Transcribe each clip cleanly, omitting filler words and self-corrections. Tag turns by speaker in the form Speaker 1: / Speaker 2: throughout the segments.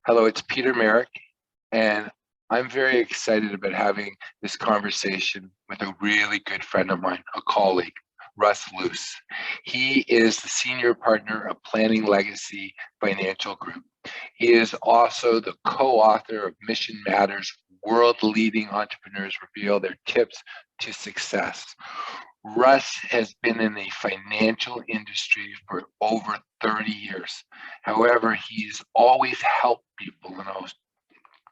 Speaker 1: Hello, it's Peter Merrick, and I'm very excited about having this conversation with a really good friend of mine, a colleague, Russ Luce. He is the senior partner of Planning Legacy Financial Group. He is also the co-author of Mission Matters, World-Leading Entrepreneurs Reveal Their Tips to Success. Russ has been in the financial industry for over 30 years. However, he's always helped people, and I'll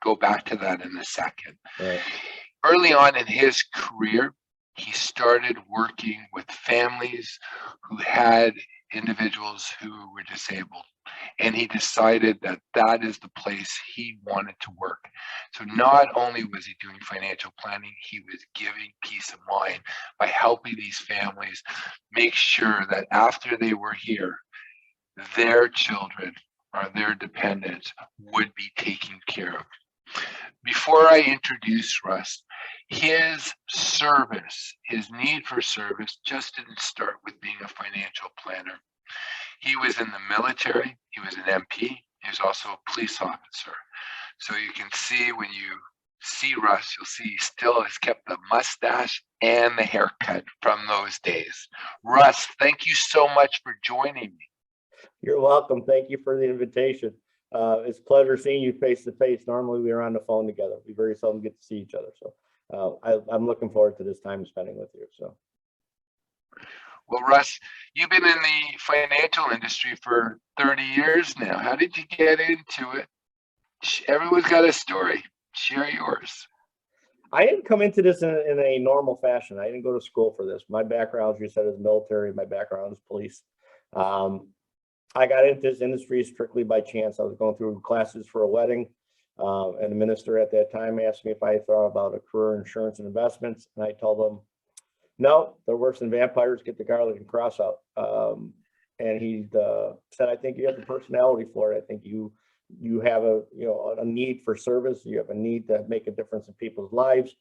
Speaker 1: go back to that in a second.
Speaker 2: Right.
Speaker 1: Early on in his career, he started working with families who had individuals who were disabled. And he decided that that is the place he wanted to work. So not only was he doing financial planning, he was giving peace of mind by helping these families make sure that after they were here, their children or their dependents would be taken care of. Before I introduce Russ, his service, his need for service just didn't start with being a financial planner. He was in the military, he was an MP, he was also a police officer. So you can see when you see Russ, you'll see he still has kept the mustache and the haircut from those days. Russ, thank you so much for joining me.
Speaker 2: You're welcome. Thank you for the invitation. It's a pleasure seeing you face to face. Normally we are on the phone together. We very seldom get to see each other. So I'm looking forward to this time spending with you. So.
Speaker 1: Well, Russ, you've been in the financial industry for 30 years now. How did you get into it? Everyone's got a story. Share yours.
Speaker 2: I didn't come into this in a normal fashion. I didn't go to school for this. My background, as you said, is military. My background is police. I got into this industry strictly by chance. I was going through classes for a wedding, and the minister at that time asked me if I thought about a career in insurance and investments, and I told him, no, they're worse than vampires. Get the garlic and cross out. And he said, I think you have the personality for it. I think you have a need for service. You have a need to make a difference in people's lives.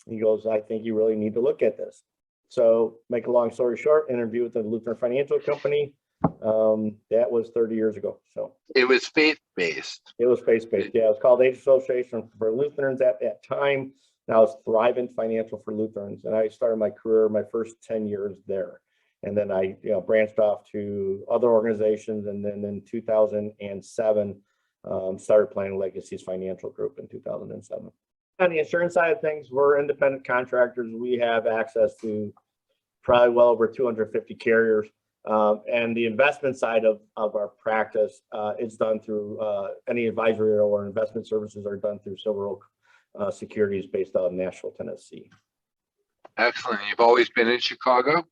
Speaker 2: He goes, I think you really need to look at this. So make a long story short, interview with the Lutheran Financial Company. That was 30 years ago. So
Speaker 1: it was faith-based.
Speaker 2: It was faith-based. Yeah, it was called Age Association for Lutherans at that time. Now it's Thrivent Financial for Lutherans, and I started my career, my first 10 years there, and then I branched off to other organizations, and then in 2007 started Planning Legacy's Financial Group in 2007. On the insurance side of things, we're independent contractors. We have access to probably well over 250 carriers. And the investment side of our practice is done through any advisory or investment services are done through Silver Oak Securities based out of Nashville, Tennessee.
Speaker 1: Excellent. You've always been in Chicago?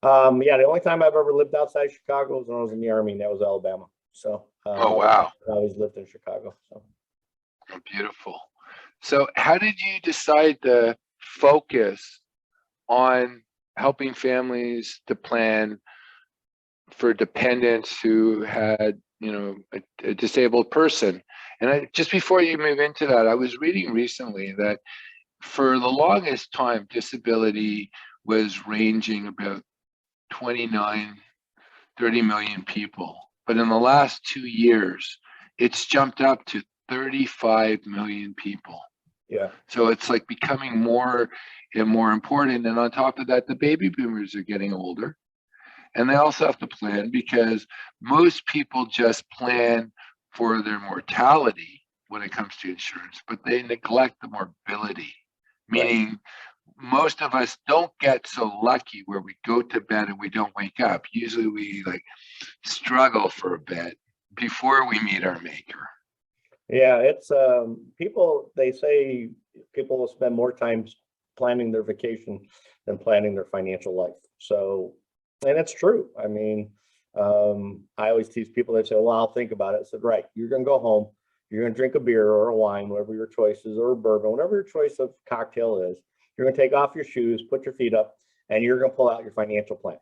Speaker 2: Yeah, the only time I've ever lived outside Chicago was when I was in the Army, and that was Alabama. So
Speaker 1: oh, wow.
Speaker 2: I always lived in Chicago. So.
Speaker 1: Oh, beautiful. So how did you decide to focus on helping families to plan for dependents who had, a disabled person? And just before you move into that, I was reading recently that for the longest time, disability was ranging about 29, 30 million people. But in the last 2 years, it's jumped up to 35 million people.
Speaker 2: Yeah.
Speaker 1: So it's like becoming more and more important. And on top of that, the baby boomers are getting older. And they also have to plan because most people just plan for their mortality when it comes to insurance, but they neglect the morbidity, meaning most of us don't get so lucky where we go to bed and we don't wake up. Usually we struggle for a bit before we meet our maker.
Speaker 2: Yeah, it's they say people will spend more time planning their vacation than planning their financial life. So, and it's true. I mean, I always tease people that say, well, I'll think about it. I said, right, you're going to go home, you're going to drink a beer or a wine, whatever your choice is, or a bourbon, whatever your choice of cocktail is. You're going to take off your shoes, put your feet up, and you're going to pull out your financial plan.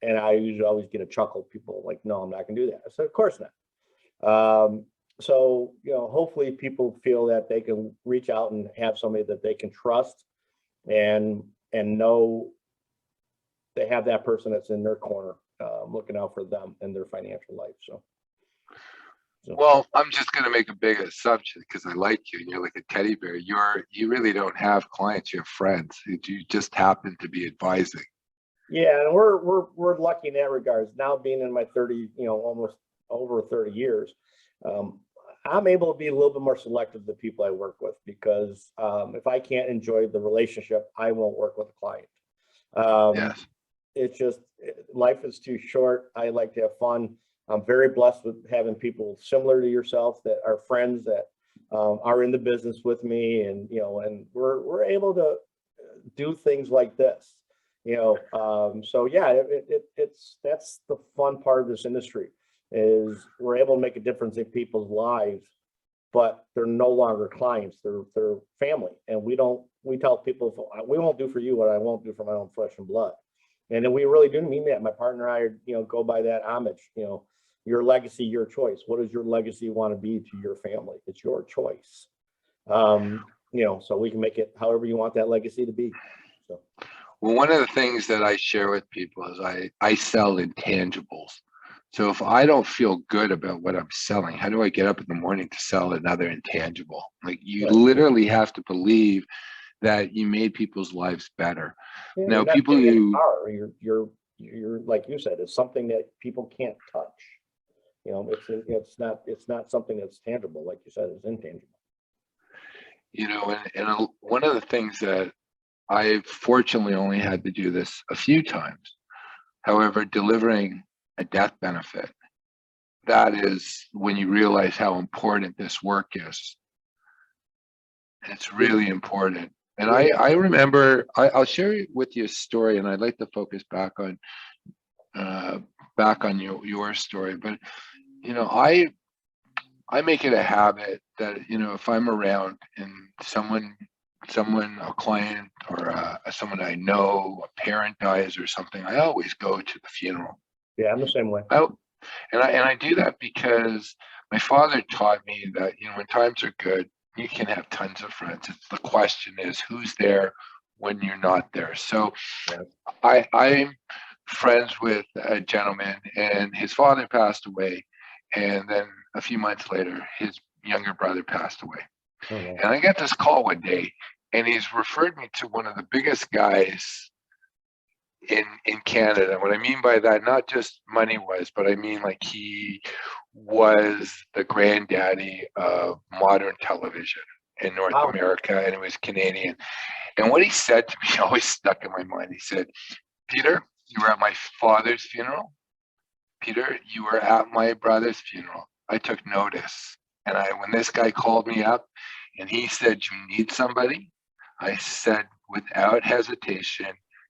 Speaker 2: And I usually always get a chuckle. People are like, no, I'm not going to do that. I said, of course not. So, hopefully people feel that they can reach out and have somebody that they can trust and know they have that person that's in their corner, looking out for them and their financial life. So,
Speaker 1: Well, I'm just going to make a big assumption because I like you and you're like a teddy bear. You really don't have clients, you have friends. You just happen to be advising.
Speaker 2: yeah, and we're lucky in that regards. Now being in my 30, almost over 30 years, um, I'm able to be a little bit more selective of the people I work with because if I can't enjoy the relationship, I won't work with a client. Um,
Speaker 1: Yes.
Speaker 2: it's just life is too short. I like to have fun. I'm very blessed with having people similar to yourself that are friends that are in the business with me, and and we're able to do things like this. So yeah, it's that's the fun part of this industry is we're able to make a difference in people's lives, but they're no longer clients, they're family. And we tell people, we won't do for you what I won't do for my own flesh and blood. And then we really do mean that. My partner and I, go by that homage, your legacy, your choice. What does your legacy want to be to your family? It's your choice. So we can make it however you want that legacy to be. So
Speaker 1: Well, one of the things that I share with people is I sell intangibles. So if I don't feel good about what I'm selling, how do I get up in the morning to sell another intangible? Like you
Speaker 2: right.
Speaker 1: literally have to believe that you made people's lives better.
Speaker 2: Yeah,
Speaker 1: Now,
Speaker 2: you're not
Speaker 1: people
Speaker 2: getting in a
Speaker 1: who,
Speaker 2: car. You're like you said, it's something that people can't touch. It's not something that's tangible, like you said, it's intangible.
Speaker 1: one of the things that I fortunately only had to do this a few times. However, delivering a death benefit, that is when you realize how important this work is. It's really important. And
Speaker 2: Yeah,
Speaker 1: I remember, I'll share with you a story, and I'd like to focus uh, back on your story. But you know, I make it a habit that if I'm around and a client or someone I know, a parent dies or something, I always go to the funeral.
Speaker 2: yeah, I'm the same way.
Speaker 1: I, and I do that because my father taught me that when times are good, you can have tons of friends. The question is who's there when you're not there. So
Speaker 2: Yeah.
Speaker 1: I'm friends with a gentleman, and his father passed away, and then a few months later, his younger brother passed away.
Speaker 2: Oh no.
Speaker 1: And I get this call one day, and he's referred me to one of the biggest guys in Canada. What I mean by that, not just money wise, but I mean like he was the granddaddy of modern television in North
Speaker 2: Wow.
Speaker 1: America, and he was Canadian. And what he said to me always stuck in my mind. He said, "Peter, you were at my father's funeral. Peter, you were at my brother's funeral. I took notice. And when this guy called me up and he said, you need somebody, I said, without hesitation,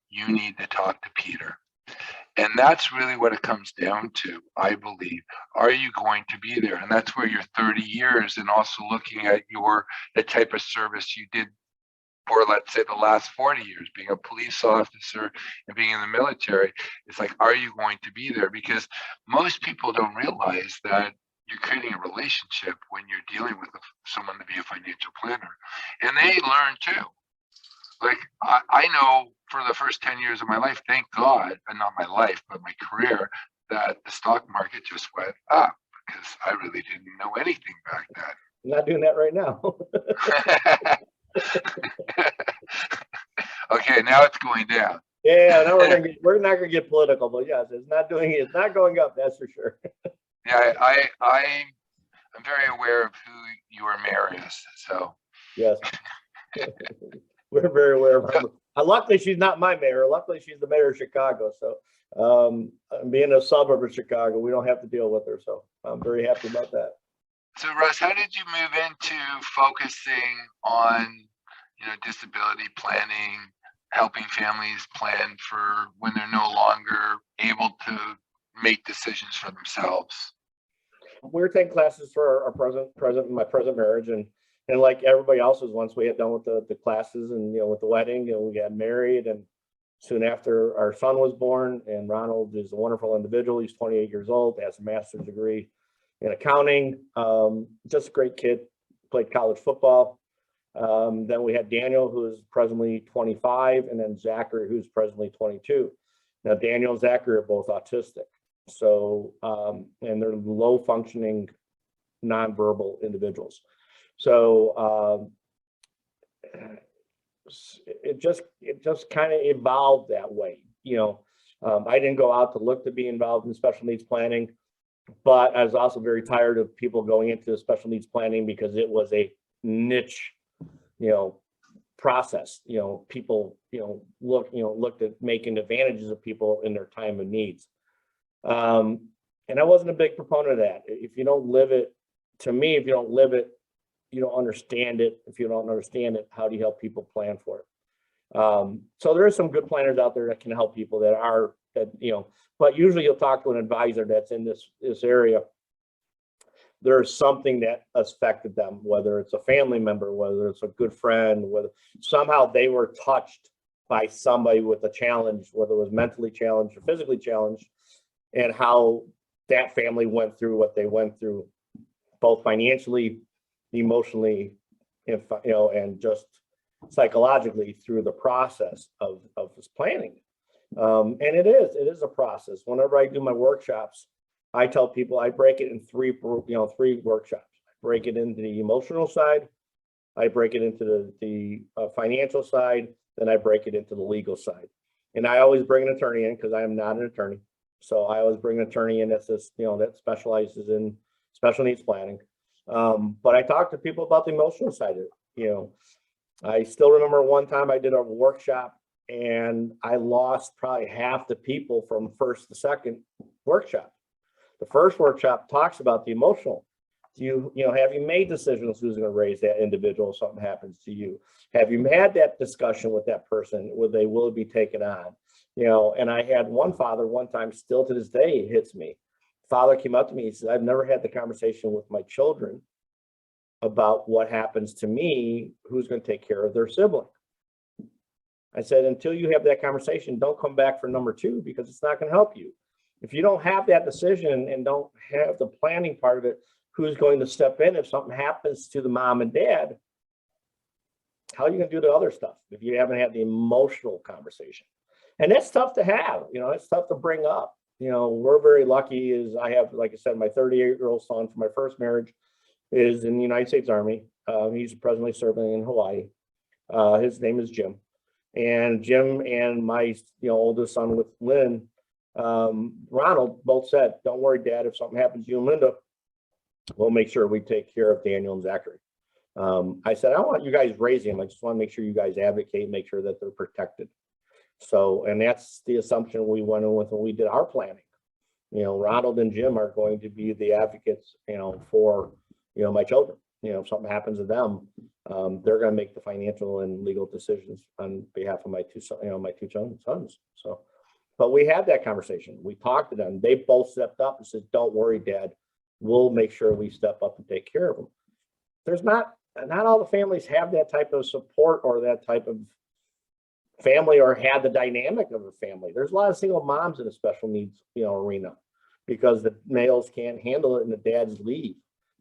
Speaker 1: you need to talk to Peter." And that's really what it comes down to, I believe. Are you going to be there? And that's where your 30 years and also looking at the type of service you did for, let's say, the last 40 years, being a police officer and being in the military. It's like, are you going to be there? Because most people don't realize that you're creating a relationship when you're dealing with someone to be a financial planner. And they learn too. Like, I know for the first 10 years of my life, thank God, and not my life, but my career, that the stock market just went up because I really didn't know anything back
Speaker 2: I'm not doing that right now.
Speaker 1: then. Okay, now it's going down.
Speaker 2: Yeah, now we're not gonna get political, but yes, it's not going up, that's for sure.
Speaker 1: Yeah, I'm very aware of who your mayor is. So,
Speaker 2: Yes. We're very aware of her. Luckily, she's not my mayor. Luckily, she's the mayor of Chicago. So, being a suburb of Chicago, we don't have to deal with her. So, I'm very happy about that.
Speaker 1: so Russ, how did you move into focusing on, disability planning, helping families plan for when they're no longer able to make decisions for themselves?
Speaker 2: We were taking classes for our my present marriage, and like everybody else's, once we had done with the classes and with the wedding, we got married, and soon after our son was born. And Ronald is a wonderful individual. He's 28 years old, has a master's degree in accounting. Just a great kid. Played college football. Then we had Daniel, who is presently 25, and then Zachary, who's presently 22. Now Daniel and Zachary are both autistic. So, and they're low functioning nonverbal individuals. So it just kind of evolved that way. I didn't go out to look to be involved in special needs planning, but I was also very tired of people going into special needs planning because it was a niche, process. People, looked at making advantages of people in their time of needs. And I wasn't a big proponent of that. If you don't live it, to me, if you don't live it, you don't understand it. If you don't understand it, how do you help people plan for it? So there are some good planners out there that can help people but usually you'll talk to an advisor that's in this area. There's something that affected them, whether it's a family member, whether it's a good friend, whether somehow they were touched by somebody with a challenge, whether it was mentally challenged or physically challenged, and how that family went through what they went through, both financially, emotionally, and just psychologically through the process of this planning. And it is a process. Whenever I do my workshops, I tell people I break it in three workshops. I break it into the emotional side, I break it into the financial side, then I break it into the legal side. And I always bring an attorney in because I am not an attorney. So I always bring an attorney in that specializes in special needs planning. But I talk to people about the emotional side of it. I still remember one time I did a workshop and I lost probably half the people from first to second workshop. The first workshop talks about the emotional. Have you made decisions who's going to raise that individual if something happens to you? Have you had that discussion with that person where they will be taken on? And I had one father one time, still to this day, it hits me. Father came up to me, he said, I've never had the conversation with my children about what happens to me, who's going to take care of their sibling. I said, until you have that conversation, don't come back for number two, because it's not going to help you. If you don't have that decision and don't have the planning part of it, who's going to step in if something happens to the mom and dad, how are you going to do the other stuff if you haven't had the emotional conversation? And that's tough to have, it's tough to bring up. We're very lucky, as I have, like I said, my 38-year-old son from my first marriage is in the United States Army. He's presently serving in Hawaii. His name is Jim. And Jim and my oldest son with Lynn, Ronald, both said, don't worry, Dad, if something happens to you and Linda, we'll make sure we take care of Daniel and Zachary. I said, I want you guys raising them. I just want to make sure you guys advocate, make sure that they're protected. So, and that's the assumption we went in with when we did our planning. Ronald and Jim are going to be the advocates, for, my children. If something happens to them, they're going to make the financial and legal decisions on behalf of my two sons. So, but we had that conversation. We talked to them. They both stepped up and said, don't worry, Dad, we'll make sure we step up and take care of them. There's not all the families have that type of support or that type of family or had the dynamic of a family. There's a lot of single moms in a special needs, arena, because the males can't handle it and the dads leave.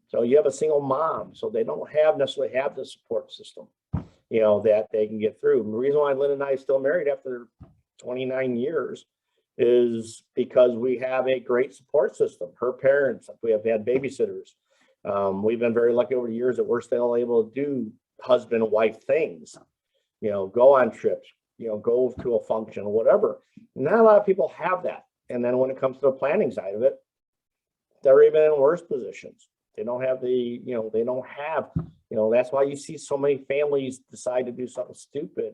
Speaker 2: So you have a single mom, so they don't necessarily have the support system, that they can get through. And the reason why Lynn and I are still married after 29 years is because we have a great support system. Her parents, we have had babysitters. We've been very lucky over the years that we're still able to do husband and wife things, go on trips, go to a function, whatever. Not a lot of people have that. And then when it comes to the planning side of it, they're even in worse positions. They don't have that's why you see so many families decide to do something stupid,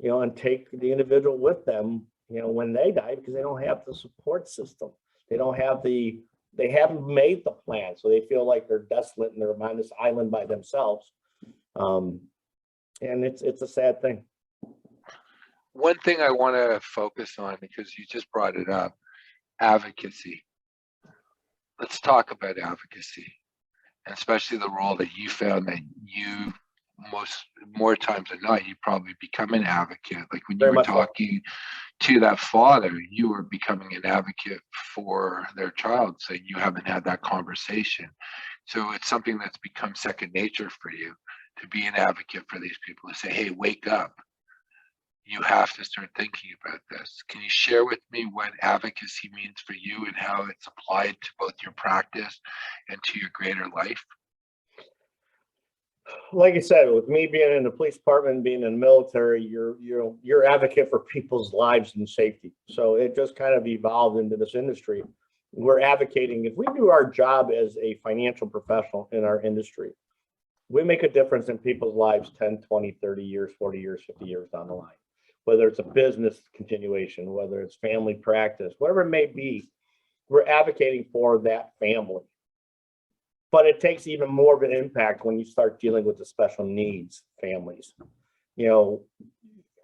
Speaker 2: and take the individual with them, when they die, because they don't have the support system. They haven't made the plan. So they feel like they're desolate and they're on this island by themselves. And it's a sad thing.
Speaker 1: One thing I want to focus on, because you just brought it up, advocacy. Let's talk about advocacy, and especially the role that you found that you more times than not, you probably become an advocate. Like when you were talking to that father, you were becoming an advocate for their child. So you haven't had that conversation. So it's something that's become second nature for you to be an advocate for these people, to say, hey, wake up. you have to start thinking about this. Can you share with me what advocacy means for you and how it's applied to both your practice and to your greater life?
Speaker 2: Like I said, with me being in the police department, being in the military, you're advocate for people's lives and safety. So it just kind of evolved into this industry. We're advocating, if we do our job as a financial professional in our industry, we make a difference in people's lives 10, 20, 30 years, 40 years, 50 years down the line. Whether it's a business continuation, whether it's family practice, whatever it may be, we're advocating for that family. But it takes even more of an impact when you start dealing with the special needs families. You know,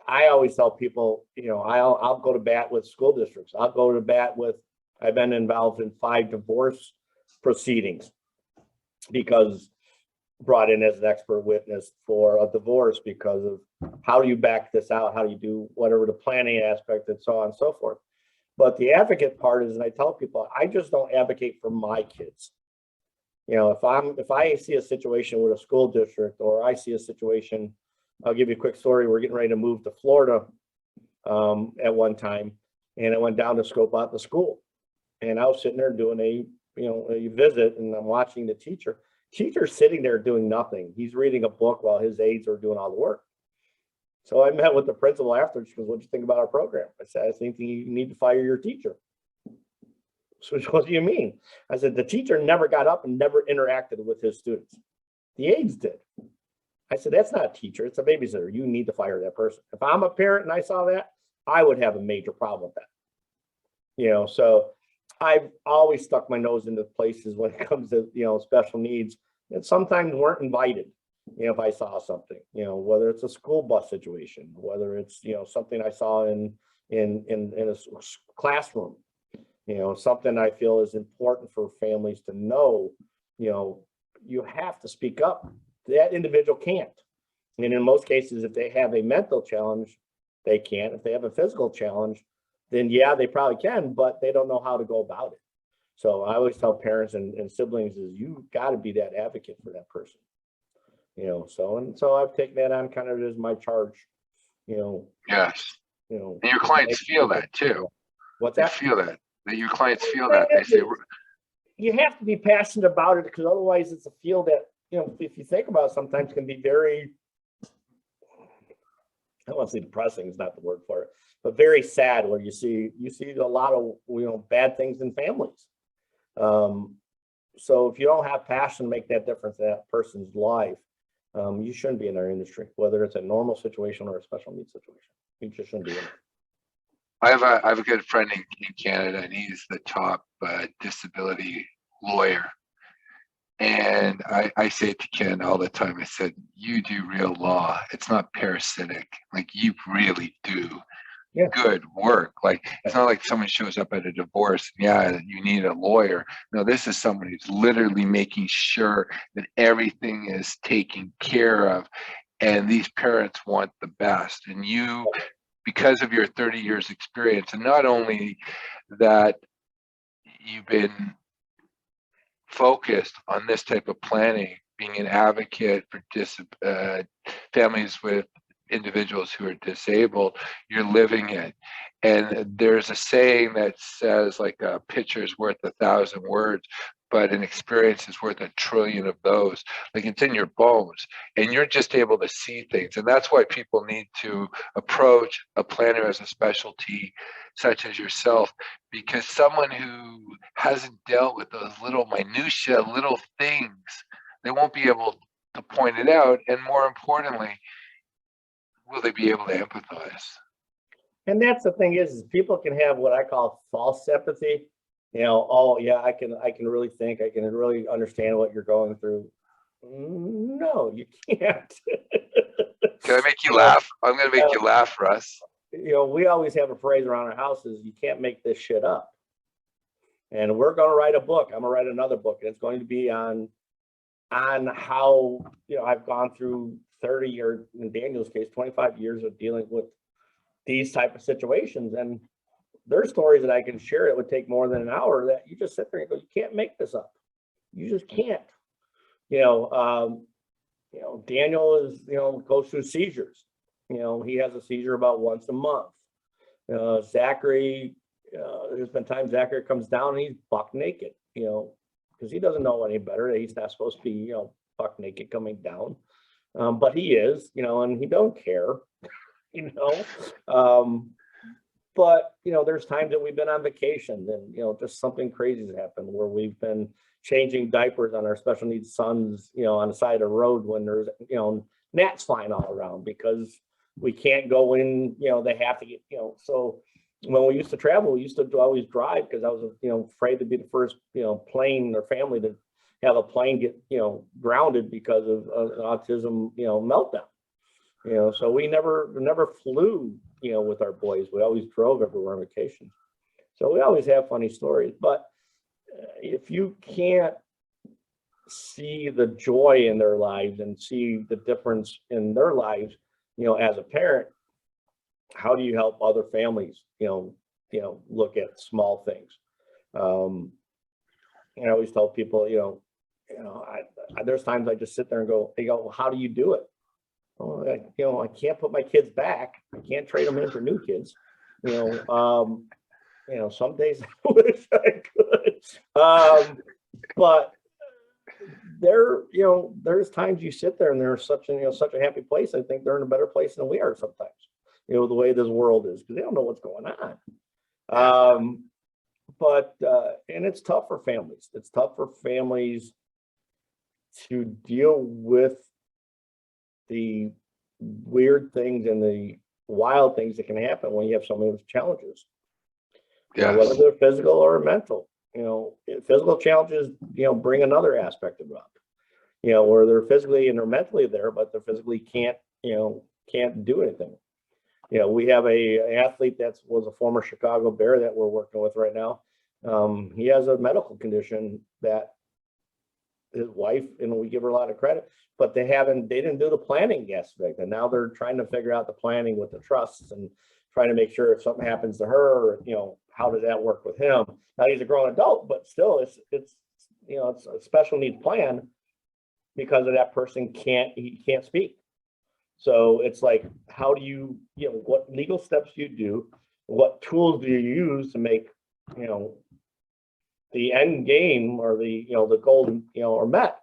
Speaker 2: I always tell people, you know, I'll go to bat with school districts. I'll go to bat with, I've been involved in 5 divorce proceedings because brought in as an expert witness for a divorce because of how do you back this out? How do you do whatever the planning aspect and so on and so forth. But the advocate part is, and I tell people, I just don't advocate for my kids. You know, if I see a situation with a school district, or I see a situation, I'll give you a quick story. We're getting ready to move to Florida at one time, and I went down to scope out the school, and I was sitting there doing a visit, and I'm watching the teacher. Teacher's sitting there doing nothing. He's reading a book while his aides are doing all the work. So I met with the principal after. She goes, "What do you think about our program?" I said, "I think you need to fire your teacher." So what do you mean? I said, the teacher never got up and never interacted with his students. The aides did. I said, that's not a teacher, it's a babysitter. You need to fire that person. If I'm a parent and I saw that, I would have a major problem with that. You know, so I've always stuck my nose into places when it comes to, you know, special needs that sometimes weren't invited. You know, if I saw something, you know, whether it's a school bus situation, whether it's, you know, something I saw in a classroom, you know, something I feel is important for families to know, you know, you have to speak up. That individual can't. And in most cases, if they have a mental challenge, they can't. If they have a physical challenge, then yeah, they probably can, but they don't know how to go about it. So I always tell parents and siblings is you got to be that advocate for that person. You know, so I've taken that on kind of as my charge, you know.
Speaker 1: Yes.
Speaker 2: You know,
Speaker 1: and your clients feel that too.
Speaker 2: What's
Speaker 1: They
Speaker 2: that?
Speaker 1: feel that your clients feel that. They say,
Speaker 2: You have to be passionate about it, because otherwise it's a field that, you know, if you think about it, sometimes can be very, I don't want to say depressing is not the word for it, but very sad, where you see a lot of, you know, bad things in families. So if you don't have passion to make that difference in that person's life, you shouldn't be in our industry, whether it's a normal situation or a special needs situation. You just shouldn't be in it.
Speaker 1: I have a good friend in Canada, and he's the top disability lawyer. And I say to Ken all the time, I said, you do real law. It's not parasitic. Like, you really do good work. Like, it's not like someone shows up at a divorce, yeah, you need a lawyer. No, this is someone who's literally making sure that everything is taken care of. And these parents want the best. And you, because of your 30 years experience, and not only that you've been focused on this type of planning, being an advocate for families with individuals who are disabled, you're living it. And there's a saying that says, like, a picture is worth 1,000 words, but an experience is worth 1,000,000,000,000 of those. Like, it's in your bones, and you're just able to see things. And that's why people need to approach a planner as a specialty such as yourself, because someone who hasn't dealt with those little minutia, little things, they won't be able to point it out. And more importantly, will they be able to empathize?
Speaker 2: And that's the thing is people can have what I call false sympathy. You know, oh yeah, I can really think, I can really understand what you're going through. No, you can't.
Speaker 1: Can I make you laugh? I'm going to make you laugh, Russ.
Speaker 2: You know, we always have a phrase around our houses: you can't make this shit up. And we're going to write a book. I'm going to write another book, and it's going to be on how, you know, I've gone through 30, or in Daniel's case, 25 years of dealing with these type of situations. And there's stories that I can share that would take more than an hour, that you just sit there and go, you can't make this up. You just can't. You know, Daniel is, you know, goes through seizures. He has a seizure about once a month. Zachary, there's been times Zachary comes down and he's buck naked, because he doesn't know any better. He's not supposed to be, buck naked coming down. But he is, and he don't care, you know. But there's times that we've been on vacation and just something crazy has happened where we've been changing diapers on our special needs sons, on the side of the road when there's gnats flying all around because we can't go in, they have to get, so when we used to travel, we used to always drive because I was, afraid to be the first, plane or family to have a plane get, grounded because of an autism, meltdown. So we never flew, with our boys. We always drove everywhere on vacation. So we always have funny stories. But if you can't see the joy in their lives and see the difference in their lives, as a parent, how do you help other families, look at small things? I always tell people, there's times I just sit there and they go, well, how do you do it? Oh, I can't put my kids back. I can't trade them in for new kids. Some days I wish I could. But there's times you sit there and there's such a happy place. I think they're in a better place than we are sometimes, the way this world is, because they don't know what's going on. And it's tough for families. It's tough for families to deal with the weird things and the wild things that can happen when you have so many challenges.
Speaker 1: Yes.
Speaker 2: Whether they're physical or mental. Physical challenges, bring another aspect of it up. Where they're physically and they're mentally there, but they physically can't do anything. We have a athlete that was a former Chicago Bear that we're working with right now. He has a medical condition that his wife, we give her a lot of credit, but they didn't do the planning aspect. And now they're trying to figure out the planning with the trusts and trying to make sure if something happens to her, how does that work with him? Now he's a grown adult, but still it's a special needs plan because of that person he can't speak. So it's like, how do you, what legal steps do you do? What tools do you use to make, the end game or the goal, are met?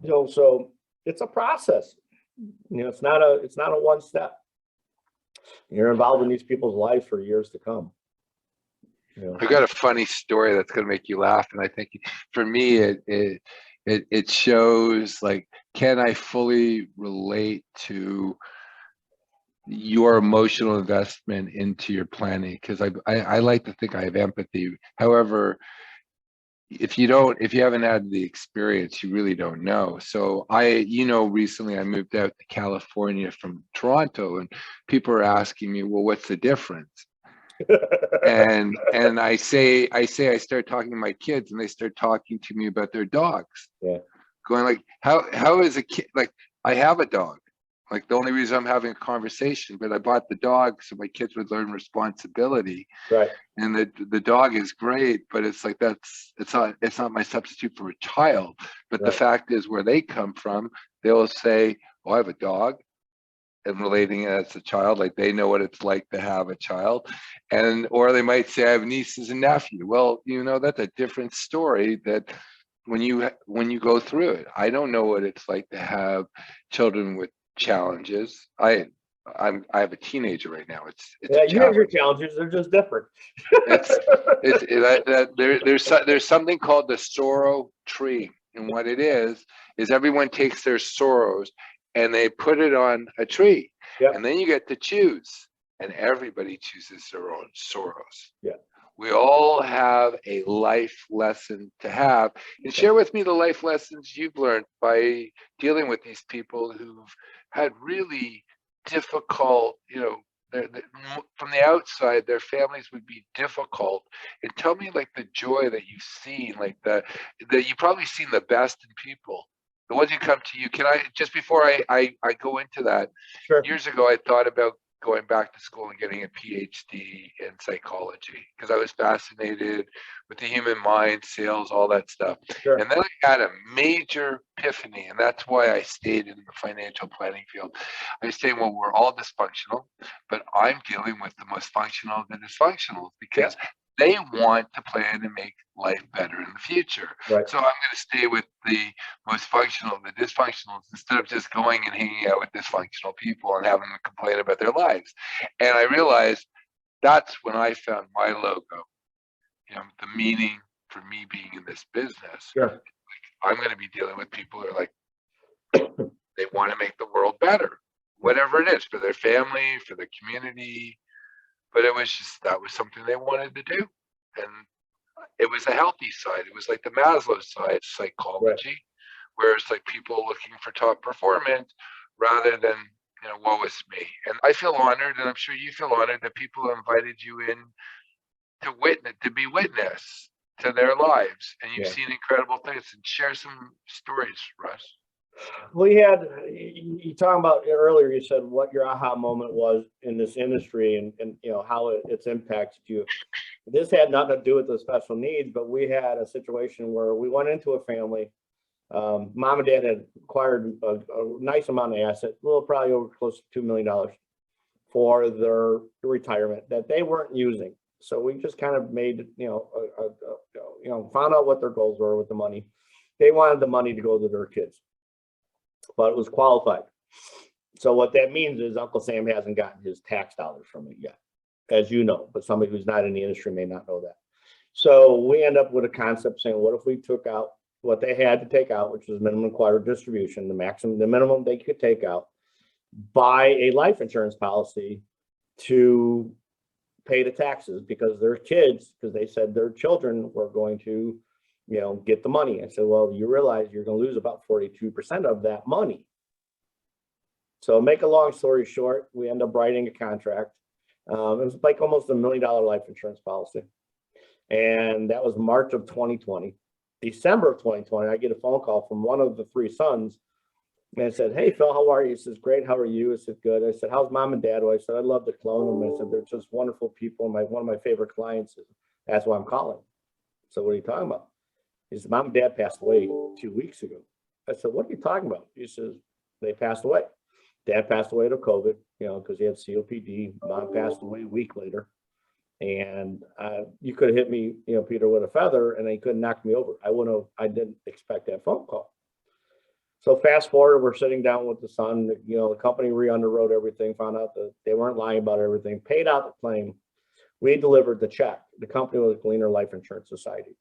Speaker 2: So it's a process. It's not a one step. You're involved in these people's lives for years to come.
Speaker 1: I got a funny story that's going to make you laugh, and I think for me it shows, like, can I fully relate to your emotional investment into your planning? Because I like to think I have empathy. However, if you haven't had the experience, you really don't know. So recently I moved out to California from Toronto, and people are asking me, well, what's the difference? and I start talking to my kids, and they start talking to me about their dogs.
Speaker 2: Yeah.
Speaker 1: Going like, how is a kid, like, I have a dog. Like, the only reason I'm having a conversation, but I bought the dog so my kids would learn responsibility.
Speaker 2: Right.
Speaker 1: And the dog is great, but it's like, it's not my substitute for a child. But the fact is, where they come from, they'll say, oh, I have a dog, and relating it as a child, like they know what it's like to have a child. Or they might say, I have nieces and nephews. Well, that's a different story. That when you go through it, I don't know what it's like to have children with challenges. I have a teenager right now. It's
Speaker 2: you have your challenges. They're just different.
Speaker 1: There's something called the sorrow tree, and what it is everyone takes their sorrows and they put it on a tree.
Speaker 2: Yep.
Speaker 1: And then you get to choose, and everybody chooses their own sorrows.
Speaker 2: Yeah.
Speaker 1: We all have a life lesson to have, and share with me the life lessons you've learned by dealing with these people who've had really difficult, from the outside, their families would be difficult. And tell me, like, the joy that you've seen, like that you've probably seen the best in people, the ones who come to you. Can I, just before I go into that,
Speaker 2: Sure.
Speaker 1: Years ago, I thought about going back to school and getting a PhD in psychology because I was fascinated with the human mind, sales, all that stuff.
Speaker 2: Sure.
Speaker 1: And then I had a major epiphany, and that's why I stayed in the financial planning field. I say, well, we're all dysfunctional, but I'm dealing with the most functional of the dysfunctional because they want to plan to make life better in the future.
Speaker 2: Right.
Speaker 1: So I'm going to stay with the most functional, the dysfunctionals, instead of just going and hanging out with dysfunctional people and having them complain about their lives. And I realized that's when I found my logo, the meaning for me being in this business.
Speaker 2: Sure.
Speaker 1: I'm going to be dealing with people who are like, they want to make the world better, whatever it is, for their family, for their community. But it was just, that was something they wanted to do. And it was a healthy side. It was like the Maslow side psychology, where it's like people looking for top performance rather than, woe is me. And I feel honored, and I'm sure you feel honored that people invited you in to be witness to their lives. And you've seen incredible things. And share some stories, Russ.
Speaker 2: We had, you talking about earlier, you said what your aha moment was in this industry and how it's impacted you. This had nothing to do with the special needs, but we had a situation where we went into a family. Mom and dad had acquired a nice amount of asset, probably over close to $2 million for their retirement that they weren't using. So we just kind of made, found out what their goals were with the money. They wanted the money to go to their kids, but it was qualified. So what that means is Uncle Sam hasn't gotten his tax dollars from it yet, as you know, but somebody who's not in the industry may not know that. So we end up with a concept saying, what if we took out what they had to take out, which was minimum required distribution, the minimum they could take out, buy a life insurance policy to pay the taxes because their kids, because they said their children were going to, get the money. I said, well, you realize you're going to lose about 42% of that money. So make a long story short, we end up writing a contract. It was like almost $1 million life insurance policy. And that was March of 2020. December of 2020, I get a phone call from one of the three sons. And I said, hey, Phil, how are you? He says, great. How are you? I said, good. I said, how's mom and dad? Well, I said, I'd love to clone them. I said, they're just wonderful people. One of my favorite clients. That's why I'm calling. So what are you talking about? He said, mom and dad passed away 2 weeks ago. I said, what are you talking about? He says, they passed away. Dad passed away to COVID, because he had COPD. Mom passed away a week later. And you could have hit me, Peter, with a feather, and they couldn't knock me over. I didn't expect that phone call. So fast forward, we're sitting down with the son, the company re-underwrote everything, found out that they weren't lying about everything, paid out the claim. We delivered the check. The company was Gleaner Life Insurance Society,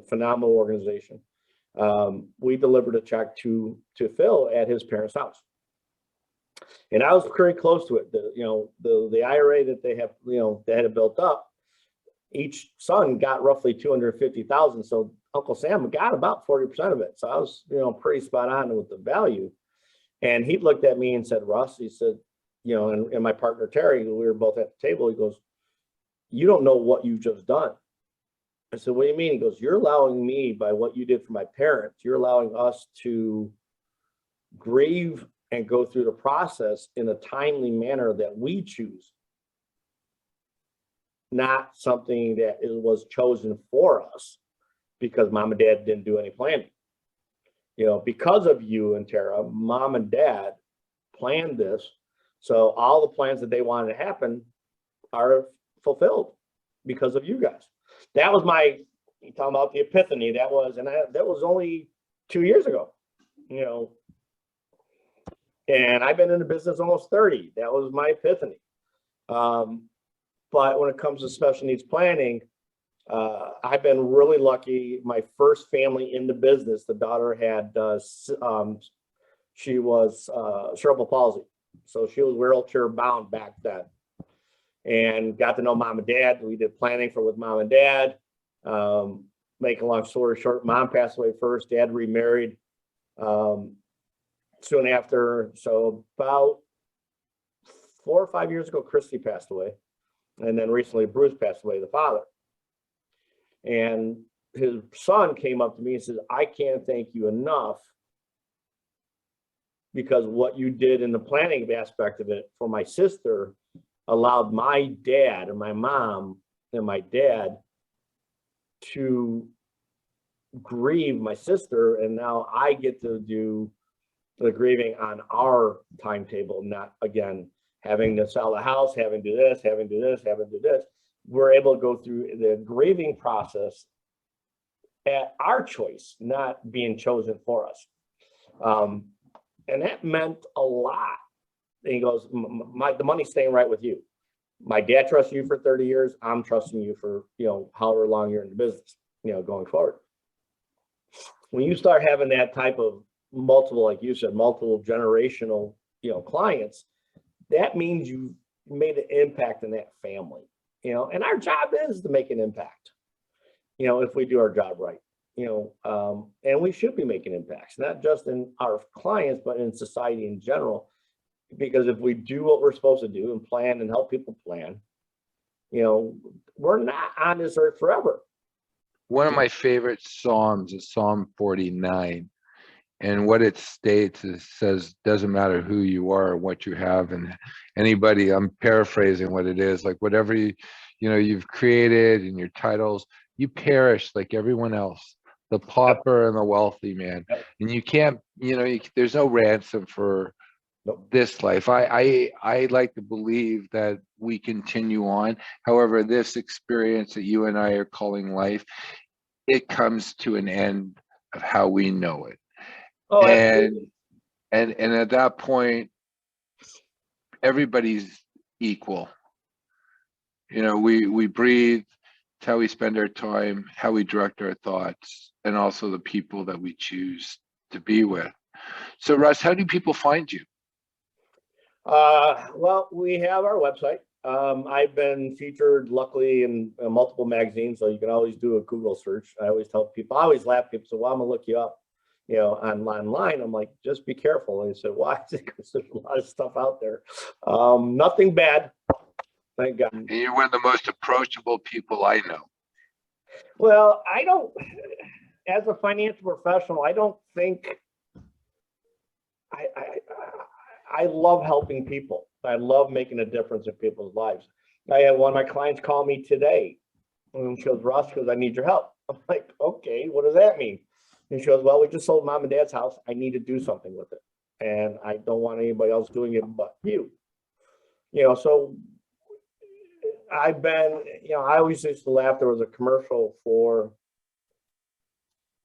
Speaker 2: phenomenal organization. We delivered a check to Phil at his parents' house. And I was pretty close to it. The IRA that they have, they had it built up, each son got roughly 250,000. So Uncle Sam got about 40% of it. So I was, pretty spot on with the value. And he looked at me and said, Russ, he said, and my partner, Terry, we were both at the table. He goes, you don't know what you've just done. I said, what do you mean? He goes, you're allowing me, by what you did for my parents, you're allowing us to grieve and go through the process in a timely manner that we choose, not something that was chosen for us because mom and dad didn't do any planning. Because of you and Tara, mom and dad planned this. So all the plans that they wanted to happen are fulfilled because of you guys. That was you talking about the epiphany. That was only 2 years ago, and I've been in the business almost 30. That was my epiphany. But when it comes to special needs planning, I've been really lucky. My first family in the business, the daughter had, she was cerebral palsy. So she was wheelchair bound back then, and got to know mom and dad. We did planning with mom and dad. Make a long story short, mom passed away first, dad remarried soon after. So about 4 or 5 years ago, Christy passed away. And then recently Bruce passed away, the father. And his son came up to me and said, I can't thank you enough, because what you did in the planning aspect of it for my sister allowed my dad and my mom and my dad to grieve my sister, and now I get to do the grieving on our timetable, not again having to sell the house, having to do this, having to do this, having to do this. We're able to go through the grieving process at our choice, not being chosen for us. And that meant a lot. And he goes, the money's staying right with you. My dad trusts you for 30 years. I'm trusting you for, however long you're in the business, going forward. When you start having that type of multiple, like you said, multiple generational, clients, that means you made an impact in that family, and our job is to make an impact, if we do our job right, and we should be making impacts, not just in our clients, but in society in general. Because if we do what we're supposed to do and plan and help people plan, we're not on this earth forever.
Speaker 1: One of my favorite Psalms is Psalm 49. And what it states is, says, doesn't matter who you are or what you have, and anybody, I'm paraphrasing what it is, like whatever you've created and your titles, you perish like everyone else, the pauper and the wealthy, man. And you can't, there's no ransom for this life. I like to believe that we continue on. However, this experience that you and I are calling life, it comes to an end of how we know it.
Speaker 2: Oh,
Speaker 1: and
Speaker 2: absolutely.
Speaker 1: and at that point, everybody's equal. We breathe. It's how we spend our time, how we direct our thoughts, and also the people that we choose to be with. So Russ, how do people find you?
Speaker 2: Well, we have our website. I've been featured, luckily, in multiple magazines, so you can always do a Google search. I always tell people, I always laugh. People say, "Well, I'm gonna look you up, online." I'm like, just be careful. And he said, "Why?" Because there's a lot of stuff out there. Nothing bad, thank God.
Speaker 1: And you're one of the most approachable people I know.
Speaker 2: Well, I don't, as a financial professional, I don't think I love helping people. I love making a difference in people's lives. I had one of my clients call me today, and she goes, "Russ, because I need your help." I'm like, "Okay, what does that mean?" And she goes, "Well, we just sold mom and dad's house. I need to do something with it, and I don't want anybody else doing it but you." So I've been, I always used to laugh. There was a commercial for,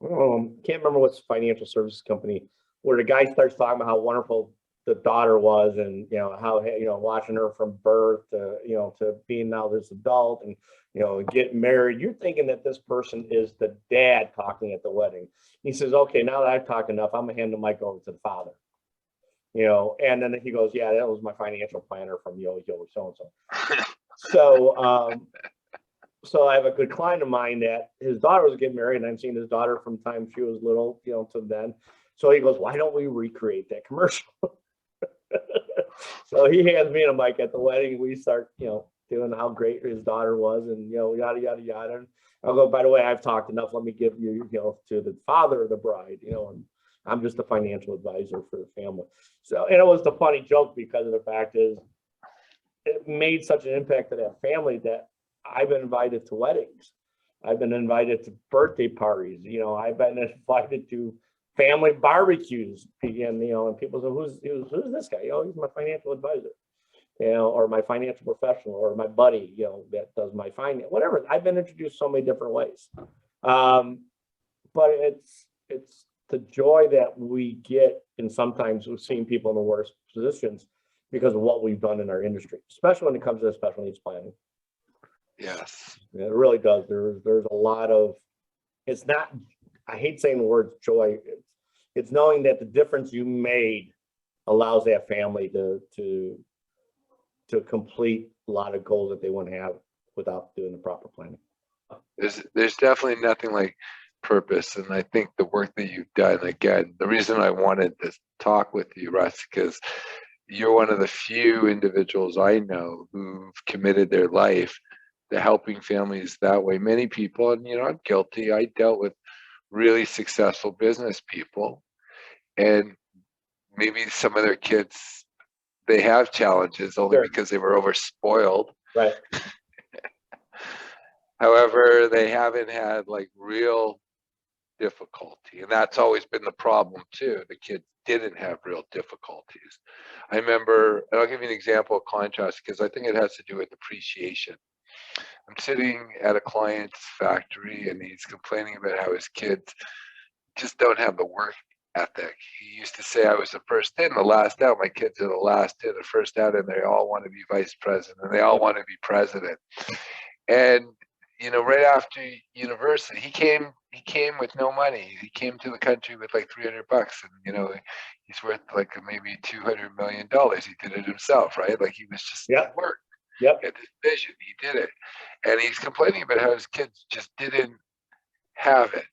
Speaker 2: can't remember what's financial services company, where the guy starts talking about how wonderful the daughter was, and how watching her from birth to to being now this adult, and get married. You're thinking that this person is the dad talking at the wedding. He says, "Okay, now that I've talked enough, I'm gonna hand the mic over to the father." And then he goes, "Yeah, that was my financial planner from so and so." So I have a good client of mine that his daughter was getting married, and I've seen his daughter from time she was little, to then. So he goes, "Why don't we recreate that commercial?" So he hands me a mic at the wedding, and we start, doing how great his daughter was, and yada yada yada. And I'll go, "By the way, I've talked enough. Let me give you, to the father of the bride, and I'm just a financial advisor for the family." So, and it was the funny joke, because of the fact is, it made such an impact to that family that I've been invited to weddings. I've been invited to birthday parties. I've been invited to family barbecues. Again, and people say, who's this guy? He's my financial advisor, or my financial professional, or my buddy, that does my finance, whatever. I've been introduced so many different ways. But it's the joy that we get, and sometimes we've seen people in the worst positions because of what we've done in our industry, especially when it comes to special needs planning.
Speaker 1: Yes.
Speaker 2: It really does. There's a lot of, it's not, I hate saying the word joy. It's knowing that the difference you made allows that family to complete a lot of goals that they wouldn't have without doing the proper planning.
Speaker 1: There's definitely nothing like purpose, and I think the work that you've done, again, the reason I wanted to talk with you, Russ, because you're one of the few individuals I know who've committed their life to helping families that way. Many people, and I'm guilty, I dealt with really successful business people, and maybe some of their kids, they have challenges only
Speaker 2: Sure.
Speaker 1: because they were over spoiled.
Speaker 2: Right.
Speaker 1: However, they haven't had like real difficulty, and that's always been the problem too. The kids didn't have real difficulties. I remember, and I'll give you an example of contrast because I think it has to do with appreciation. I'm sitting at a client's factory and he's complaining about how his kids just don't have the work ethic. He used to say, I was the first in, the last out. My kids are the last in, the first out, and they all want to be vice president and they all want to be president. And right after university, he came with no money. He came to the country with like $300, and he's worth like maybe $200 million. He did it himself, right? Like he was just
Speaker 2: Yeah.
Speaker 1: work.
Speaker 2: Yep.
Speaker 1: He had this vision. He did it, and he's complaining about how his kids just didn't have it.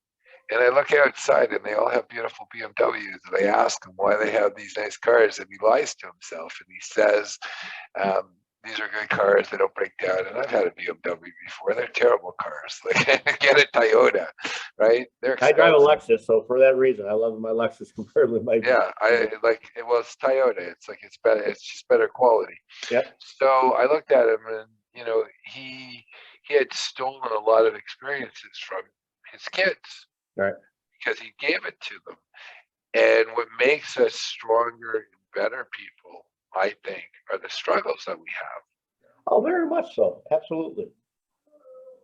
Speaker 1: And I look outside and they all have beautiful BMWs. And I ask him why they have these nice cars. And he lies to himself. And he says, these are good cars. They don't break down. And I've had a BMW before. They're terrible cars. Like, get a Toyota, right? They're expensive.
Speaker 2: I drive a Lexus. So for that reason, I love my Lexus compared with my.
Speaker 1: Yeah, it's Toyota. It's like, it's better. It's just better quality.
Speaker 2: Yeah.
Speaker 1: So I looked at him and, he had stolen a lot of experiences from his kids.
Speaker 2: Right.
Speaker 1: Because he gave it to them. And what makes us stronger and better people, I think, are the struggles that we have.
Speaker 2: Oh, very much so. Absolutely.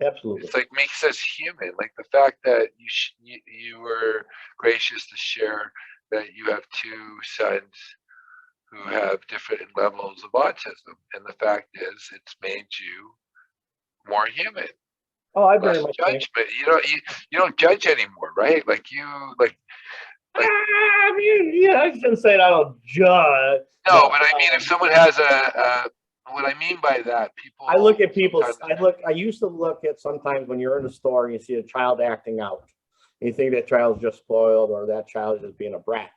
Speaker 2: Absolutely.
Speaker 1: It's like makes us human. Like the fact that you were gracious to share that you have two sons who have different levels of autism. And the fact is, it's made you more human.
Speaker 2: Oh, I very much
Speaker 1: judgment.
Speaker 2: think.
Speaker 1: You don't judge anymore, right? Like
Speaker 2: I mean, yeah, I shouldn't say I don't judge.
Speaker 1: No, but I mean, if someone has what I mean by that, people.
Speaker 2: I look at people. I used to look at sometimes when you're in the store and you see a child acting out, and you think that child's just spoiled or that child is just being a brat.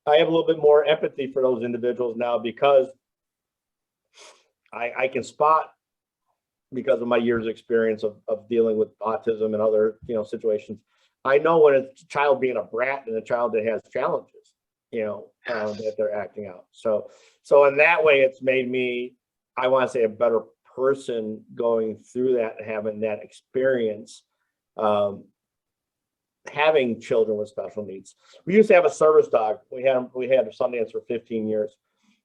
Speaker 2: I have a little bit more empathy for those individuals now because I can spot, because of my years of experience of dealing with autism and other situations. I know when it's a child being a brat and a child that has challenges, that they're acting out. So in that way, it's made me, I want to say, a better person going through that and having that experience, having children with special needs. We used to have a service dog. We had Sundance for 15 years.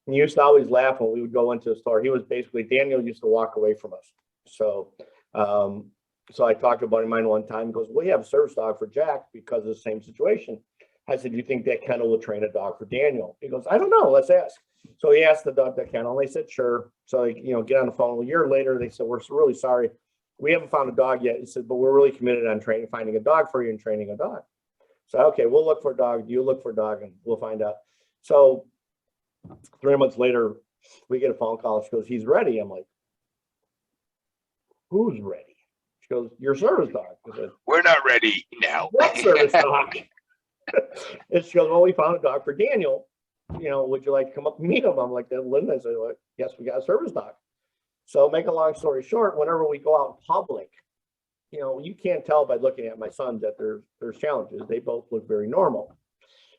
Speaker 2: And he used to always laugh when we would go into the store. He was basically, Daniel used to walk away from us. So I talked to a buddy of mine one time. He goes, we have a service dog for Jack because of the same situation. I said, do you think that kennel will train a dog for Daniel? He goes, I don't know. Let's ask. So he asked the dog that kennel. They said, sure. So get on the phone. A year later, they said, we're really sorry. We haven't found a dog yet. He said, but we're really committed on finding a dog for you and training a dog. So, okay, we'll look for a dog. You look for a dog and we'll find out. So 3 months later, we get a phone call. She goes, he's ready. I'm like, who's ready? She goes, your service dog. I said,
Speaker 1: we're not ready now.
Speaker 2: What service dog? And she goes, well, we found a dog for Daniel. Would you like to come up and meet him? I'm like, Linda. I said, well, yes, we got a service dog. So make a long story short, whenever we go out in public, you can't tell by looking at my sons that there's challenges. They both look very normal.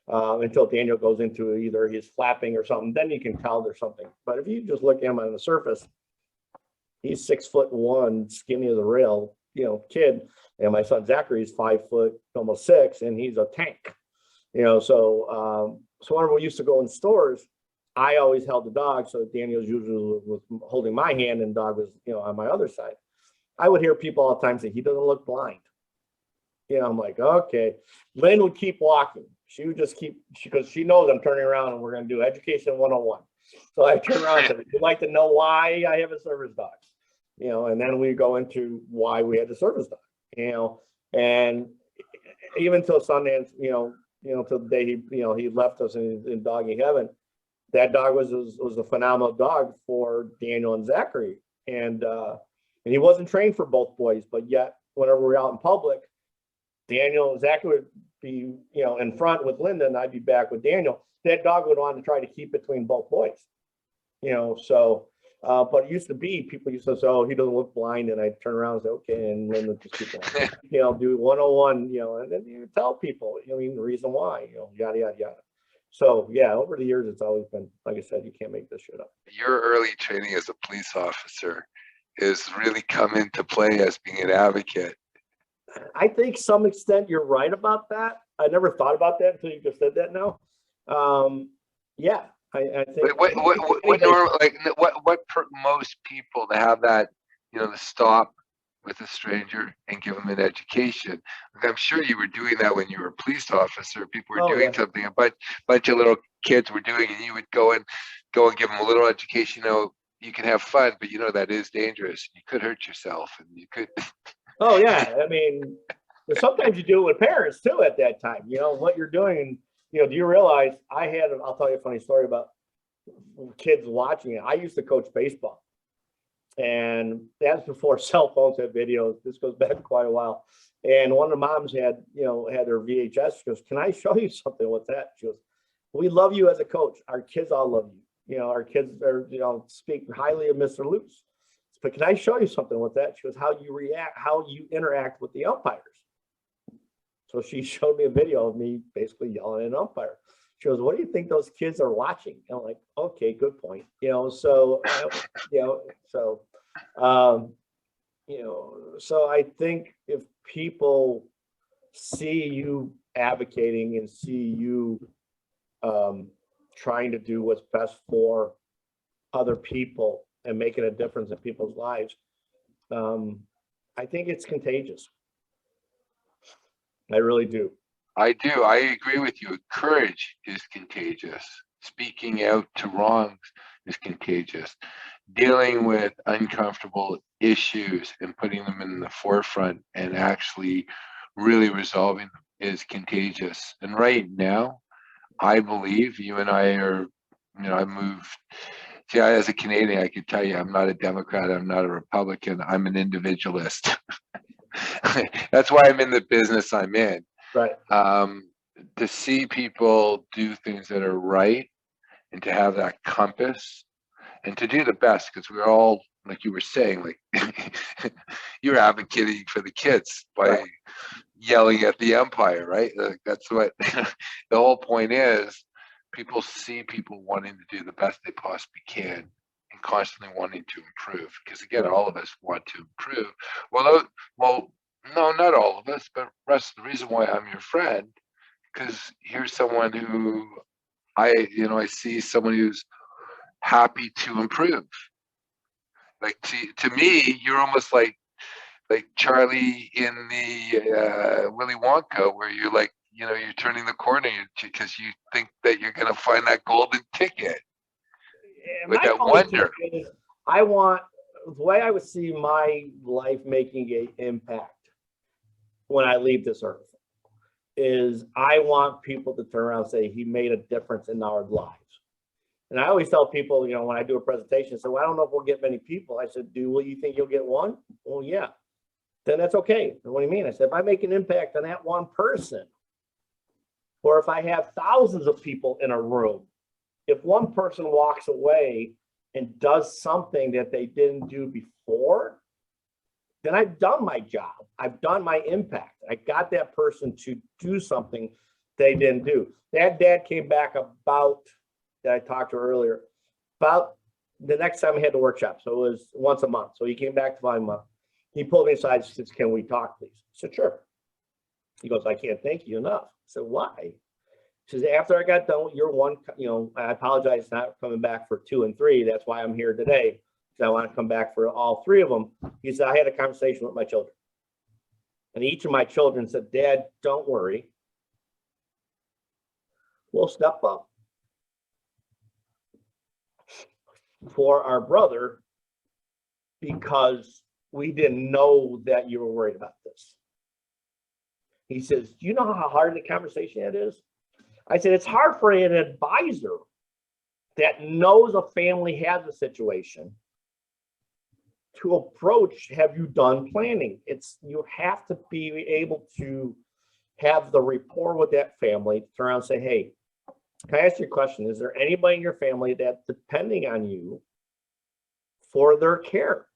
Speaker 2: Until Daniel goes into either he's flapping or something, then you can tell there's something. But if you just look at him on the surface, he's 6'1", skinny as a rail, kid. And my son Zachary is 5 foot, almost 6, and he's a tank. So whenever we used to go in stores, I always held the dog. So Daniel's usually was holding my hand and dog was, on my other side. I would hear people all the time say, he doesn't look blind. I'm like, okay. Lynn would keep walking. She would just because she knows I'm turning around and we're going to do education 101. So I turn around and said, would you like to know why I have a service dog? And then we go into why we had the service dog, and even till Sundance, till the day he left us in doggy heaven, that dog was a phenomenal dog for Daniel and Zachary. And he wasn't trained for both boys, but yet whenever we're out in public, Daniel and Zachary would be, in front with Linda and I'd be back with Daniel. That dog would want to try to keep between both boys, but it used to be, people used to say, oh, he doesn't look blind. And I'd turn around and say, okay. And Linda just keep going, do 101, and then you tell people, the reason why, yada, yada, yada. So yeah, over the years, it's always been, like I said, you can't make this shit up.
Speaker 1: Your early training as a police officer is really come into play as being an advocate.
Speaker 2: I think some extent you're right about that. I never thought about that until you just said that now. Yeah, I think.
Speaker 1: What normal, like most people to have that, to stop with a stranger and give them an education. Like, I'm sure you were doing that when you were a police officer. People were doing something, a bunch of little kids were doing, and you would go and give them a little education. You can have fun, but that is dangerous. You could hurt yourself, and you could.
Speaker 2: Oh yeah, I mean, sometimes you do it with parents too at that time. What you're doing. Do you realize I'll tell you a funny story about kids watching it. I used to coach baseball, and that's before cell phones had videos. This goes back quite a while. And one of the moms had her VHS. She goes, "Can I show you something? What's that?" She goes, "We love you as a coach. Our kids all love you. Our kids are, speak highly of Mr. Luce. But can I show you something with that?" She goes, "How you react, how you interact with the umpires." So she showed me a video of me basically yelling at an umpire. She goes, "What do you think those kids are watching?" And I'm like, "Okay, good point." So so I think if people see you advocating and see you trying to do what's best for other people and making a difference in people's lives, I think it's contagious. I really do.
Speaker 1: I do. I agree with you. Courage is contagious. Speaking out to wrongs is contagious. Dealing with uncomfortable issues and putting them in the forefront and actually really resolving them is contagious. And right now, I believe you and I are, I moved. See, as a Canadian, I could tell you I'm not a Democrat, I'm not a Republican, I'm an individualist. That's why I'm in the business I'm in.
Speaker 2: Right.
Speaker 1: To see people do things that are right and to have that compass and to do the best, because we're all, like you were saying, like you're advocating for the kids by yelling at the umpire, right? Like, that's what the whole point is. People see people wanting to do the best they possibly can and constantly wanting to improve, because again, all of us want to improve. Well, no, not all of us, but Russ, the reason why I'm your friend, because here's someone who I see someone who's happy to improve. Like to me, you're almost like Charlie in the Willy Wonka, where you're like, you're turning the corner because you think that you're going to find that golden ticket with that wonder.
Speaker 2: I want the way I would see my life making an impact when I leave this earth is I want people to turn around and say he made a difference in our lives. And I always tell people, when I do a presentation, so I don't know if we'll get many people. I said, "Will you think you'll get one?" "Well, yeah." "Then that's okay." "What do you mean?" I said, "If I make an impact on that one person, or if I have thousands of people in a room, if one person walks away and does something that they didn't do before, then I've done my job. I've done my impact. I got that person to do something they didn't do." That dad came back about, that I talked to earlier, about the next time we had the workshop. So it was once a month. So he came back to my month. He pulled me aside and says, "Can we talk, please?" I said, "Sure." He goes, "I can't thank you enough." I said, "Why?" He says, "After I got done with your one, I apologize not coming back for 2 and 3. That's why I'm here today, because I want to come back for all 3 of them." He said, "I had a conversation with my children. And each of my children said, 'Dad, don't worry. We'll step up for our brother because we didn't know that you were worried about this.'" He says, "Do you know how hard the conversation that is?" I said, "It's hard for an advisor that knows a family has a situation to approach, have you done planning?" You have to be able to have the rapport with that family to turn around and say, "Hey, can I ask you a question? Is there anybody in your family that's depending on you for their care?"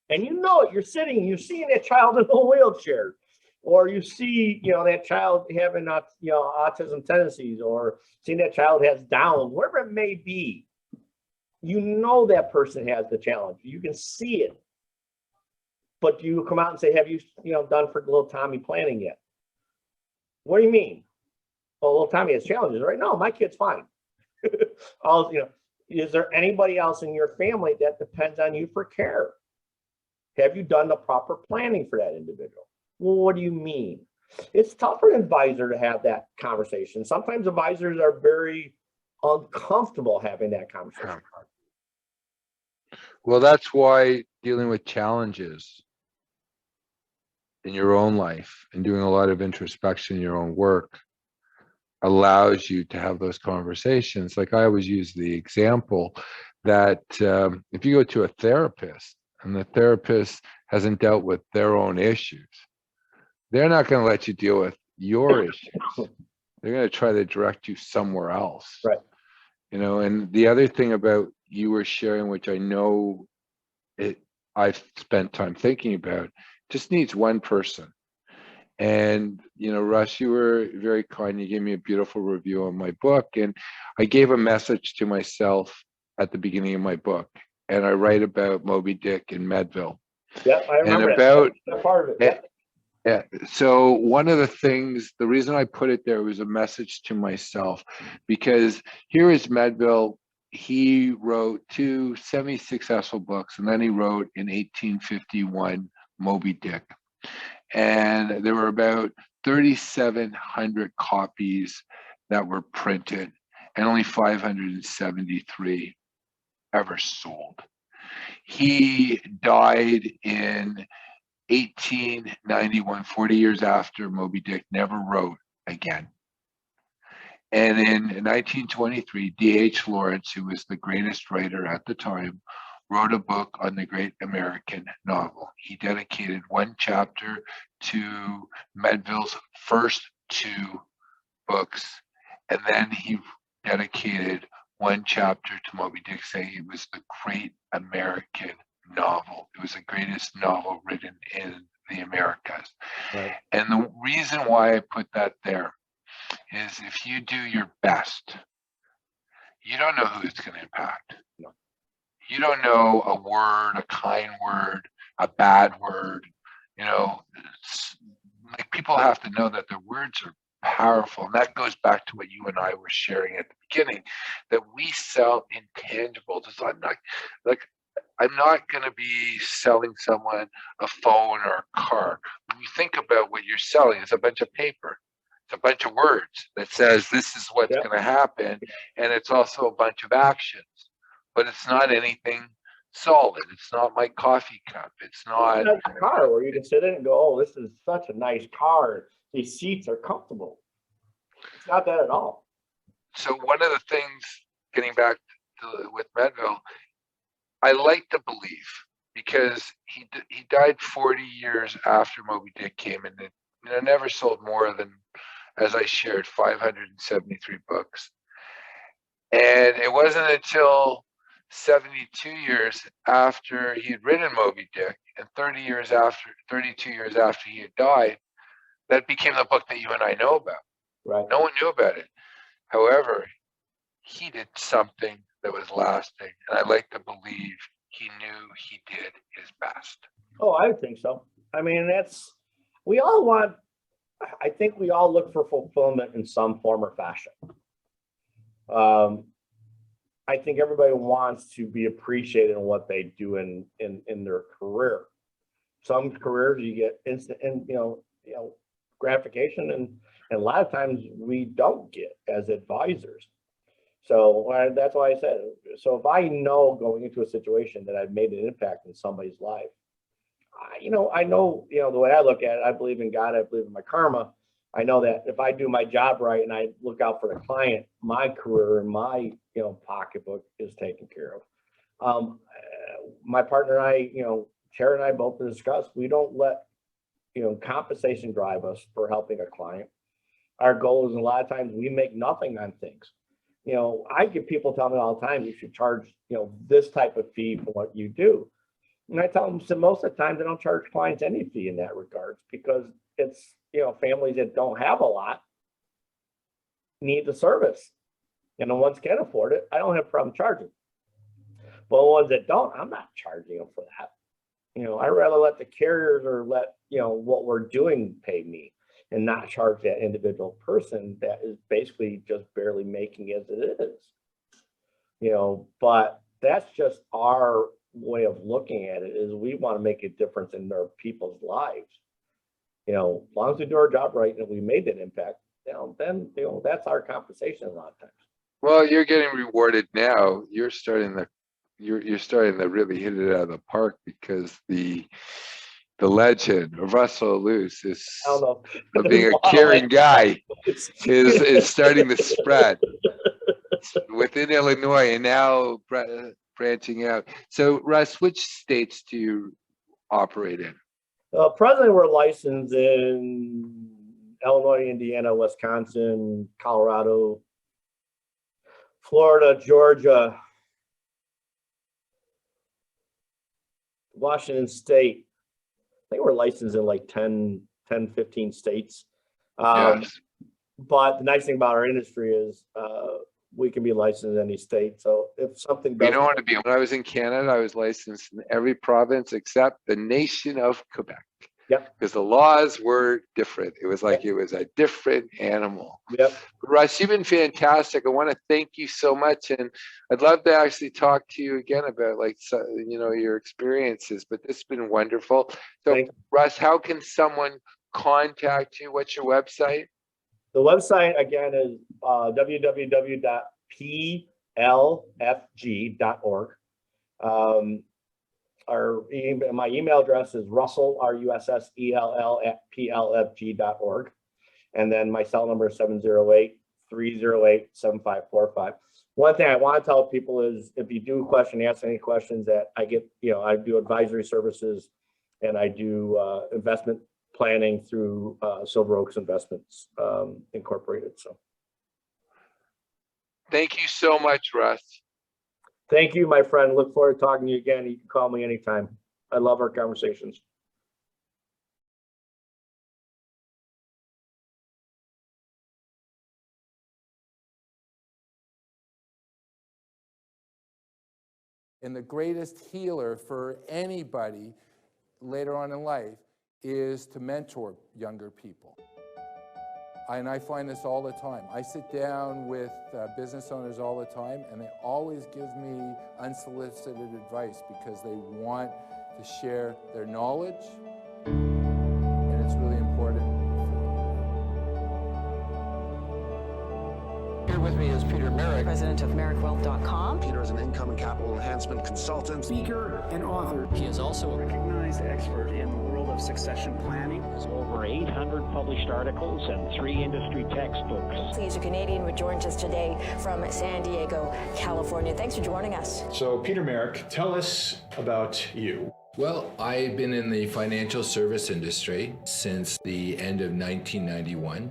Speaker 2: And you're seeing that child in a wheelchair. or you see, that child having, autism tendencies, or seeing that child has Down, whatever it may be, that person has the challenge. You can see it. But you come out and say, have you, done for little Tommy planning yet? What do you mean? Well, little Tommy has challenges, right? No, my kid's fine. Is there anybody else in your family that depends on you for care? Have you done the proper planning for that individual? Well, what do you mean? It's tough for an advisor to have that conversation. Sometimes advisors are very uncomfortable having that conversation.
Speaker 1: Well, that's why dealing with challenges in your own life and doing a lot of introspection in your own work allows you to have those conversations. Like I always use the example that if you go to a therapist and the therapist hasn't dealt with their own issues, they're not going to let you deal with your issues. They're going to try to direct you somewhere else.
Speaker 2: Right.
Speaker 1: And the other thing about you were sharing, which I know I've spent time thinking about, just needs one person. And, Russ, you were very kind. You gave me a beautiful review on my book. And I gave a message to myself at the beginning of my book. And I write about Moby Dick and Medville.
Speaker 2: Yeah, I remember that part of it.
Speaker 1: Yeah. So one of the things, the reason I put it there was a message to myself, because here is Medville. He wrote 2 semi-successful books, and then he wrote in 1851 Moby Dick. And there were about 3,700 copies that were printed, and only 573 ever sold. He died in 1891, 40 years after Moby Dick, never wrote again. And in 1923, D.H. Lawrence, who was the greatest writer at the time, wrote a book on the great American novel. He dedicated one chapter to Medville's first 2 books, and then he dedicated one chapter to Moby Dick, saying it was the great American novel. It was the greatest novel written in the Americas. Right. And the reason why I put that there is if you do your best, you don't know who it's going to impact. No. You don't know a word, a kind word, a bad word. Like people have to know that their words are powerful. And that goes back to what you and I were sharing at the beginning, that we sell intangibles. I'm not going to be selling someone a phone or a car. When you think about what you're selling, it's a bunch of paper. It's a bunch of words that says this is what's going to happen. And it's also a bunch of actions. But it's not anything solid. It's not my coffee cup. It's not
Speaker 2: a car where you can sit in and go, oh, this is such a nice car. These seats are comfortable. It's not that at all.
Speaker 1: So one of the things, getting back to, with Medville, I like to believe, because he died 40 years after Moby Dick came, and it never sold more than, as I shared, 573 books. And it wasn't until 72 years after he had written Moby Dick, and 32 years after he had died, that became the book that you and I know about.
Speaker 2: Right.
Speaker 1: No one knew about it. However, he did something that was lasting, and I like to believe he knew he did his best.
Speaker 2: Oh, I think so. I mean, I think we all look for fulfillment in some form or fashion. I think everybody wants to be appreciated in what they do in their career. Some careers you get instant and gratification, and a lot of times we don't get as advisors. So that's why I said, so if I know going into a situation that I've made an impact in somebody's life, I know the way I look at it, I believe in God, I believe in my karma. I know that if I do my job right and I look out for the client, my career and my pocketbook is taken care of. My partner and I, Tara and I both discussed, we don't let compensation drive us for helping a client. Our goal is, a lot of times we make nothing on things. I get people tell me all the time, you should charge this type of fee for what you do. And I tell them, so most of the time, they don't charge clients any fee in that regards, because it's, families that don't have a lot need the service. And the ones can afford it, I don't have a problem charging. But the ones that don't, I'm not charging them for that. I'd rather let the carriers or let, what we're doing pay me and not charge that individual person that is basically just barely making as it is. But that's just our way of looking at it, is we want to make a difference in their people's lives. As long as we do our job right and we made that impact, then that's our compensation a lot of times.
Speaker 1: Well, you're getting rewarded now. You're starting to really hit it out of the park, because the legend of Russell Luce is
Speaker 2: I don't know.
Speaker 1: of being a caring guy is starting to spread within Illinois and now branching out. So, Russ, which states do you operate in?
Speaker 2: Presently, we're licensed in Illinois, Indiana, Wisconsin, Colorado, Florida, Georgia, Washington State. I think we're licensed in like 10, 15 states.
Speaker 1: Yes.
Speaker 2: But the nice thing about our industry is we can be licensed in any state. So if something
Speaker 1: We don't want to be. When I was in Canada, I was licensed in every province except the nation of Quebec.
Speaker 2: Yep.
Speaker 1: Because the laws were different. It was like it was a different animal.
Speaker 2: Yep.
Speaker 1: Russ, you've been fantastic. I want to thank you so much, and I'd love to actually talk to you again about your experiences. But this has been wonderful. So, Russ, how can someone contact you? What's your website?
Speaker 2: The website again is www.plfg.org. My email address is Russell, RUSSELL @plfg.org. And then my cell number is 708-308-7545. One thing I want to tell people is, if you do ask any questions that I get, I do advisory services and I do investment planning through Silver Oaks Investments Incorporated. So
Speaker 1: thank you so much, Russ.
Speaker 2: Thank you, my friend. Look forward to talking to you again. You can call me anytime. I love our conversations.
Speaker 3: And the greatest healer for anybody later on in life is to mentor younger people. And I find this all the time. I sit down with business owners all the time, and they always give me unsolicited advice because they want to share their knowledge, and it's really important.
Speaker 4: Here with me is Peter Merrick,
Speaker 5: president of merrickwealth.com.
Speaker 4: Peter is an income and capital enhancement consultant,
Speaker 6: speaker, and author.
Speaker 7: He is also a
Speaker 6: recognized expert in the world of succession planning.
Speaker 8: There's over 800 published articles and 3 industry textbooks.
Speaker 5: He's a Canadian who joins us today from San Diego, California. Thanks for joining us.
Speaker 6: So, Peter Merrick, tell us about you.
Speaker 3: Well, I've been in the financial service industry since the end of 1991.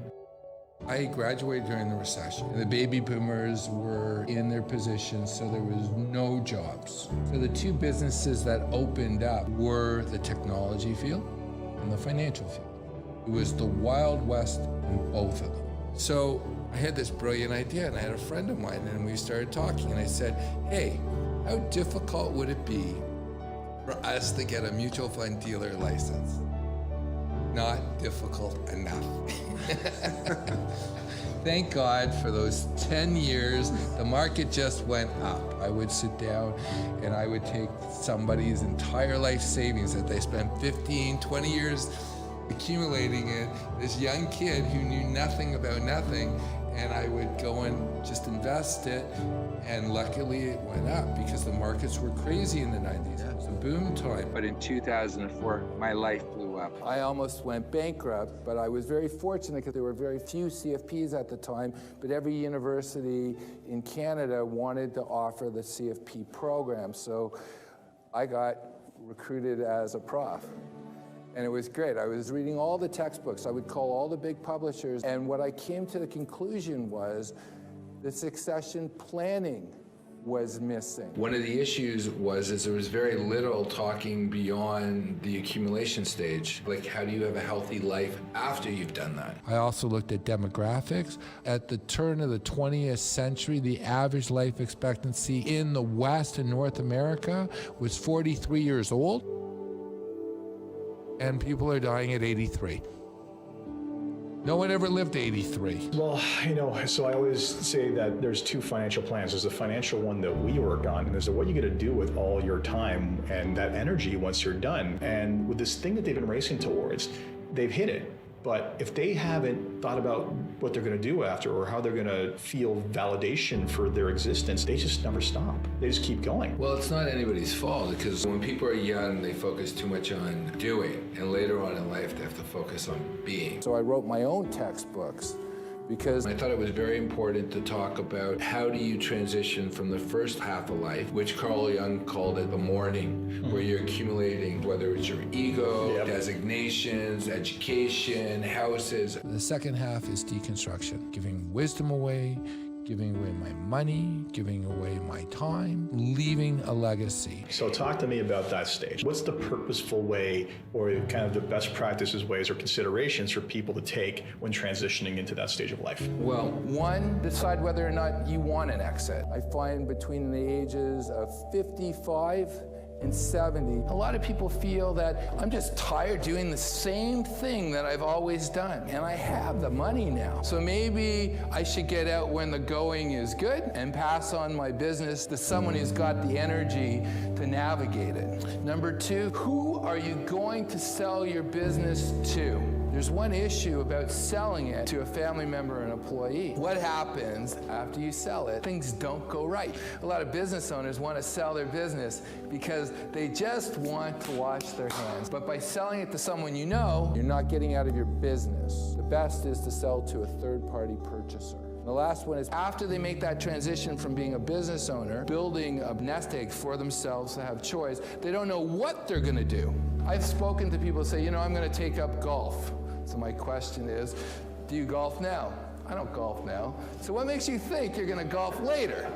Speaker 3: I graduated during the recession. The baby boomers were in their positions, so there was no jobs. So the 2 businesses that opened up were the technology field and the financial field. It was the Wild West in both of them. So I had this brilliant idea, and I had a friend of mine, and we started talking, and I said, hey, how difficult would it be for us to get a mutual fund dealer license? Not difficult enough. Thank God for those 10 years, the market just went up. I would sit down and I would take somebody's entire life savings that they spent 15, 20 years accumulating it, this young kid who knew nothing about nothing, and I would go and just invest it, and luckily it went up because the markets were crazy in the 90s. It was a boom time.
Speaker 9: But in 2004, my life blew up.
Speaker 3: I almost went bankrupt, but I was very fortunate because there were very few CFPs at the time, but every university in Canada wanted to offer the CFP program, so I got recruited as a prof. And it was great. I was reading all the textbooks. I would call all the big publishers. And what I came to the conclusion was the succession planning
Speaker 9: was missing.
Speaker 3: One of the issues was there was very little talking beyond the accumulation stage. Like, how do you have a healthy life after you've done that? I also looked at demographics. At the turn of the 20th century, the average life expectancy in the West and North America was 43 years old, and people are dying at 83. No one ever lived to 83.
Speaker 6: Well, so I always say that there's two financial plans. There's the financial one that we work on, and there's what you're going to do with all your time and that energy once you're done. And with this thing that they've been racing towards, they've hit it. But if they haven't thought about what they're going to do after or how they're going to feel validation for their existence, they just never stop. They just keep going.
Speaker 3: Well, it's not anybody's fault, because when people are young, they focus too much on doing, and later on in life, they have to focus on being.
Speaker 9: So I wrote my own textbooks because
Speaker 3: I thought it was very important to talk about how do you transition from the first half of life, which Carl Jung called it the mourning, where you're accumulating, whether it's your ego, designations, education, houses. The second half is deconstruction, giving wisdom away, giving away my money, giving away my time, leaving a legacy.
Speaker 6: So talk to me about that stage. What's the purposeful way or kind of the best practices, ways, or considerations for people to take when transitioning into that stage of life?
Speaker 9: Well, one, decide whether or not you want an exit. I find between the ages of 55 and 70, a lot of people feel that I'm just tired doing the same thing that I've always done, and I have the money now. So maybe I should get out when the going is good and pass on my business to someone who's got the energy to navigate it. Number two, who are you going to sell your business to? There's one issue about selling it to a family member or an employee. What happens after you sell it? Things don't go right. A lot of business owners want to sell their business because they just want to wash their hands. But by selling it to someone you know, you're not getting out of your business. The best is to sell to a third-party purchaser. The last one is after they make that transition from being a business owner, building a nest egg for themselves to have choice, they don't know what they're going to do. I've spoken to people who say, I'm going to take up golf. So my question is, do you golf now? I don't golf now. So what makes you think you're going to golf later?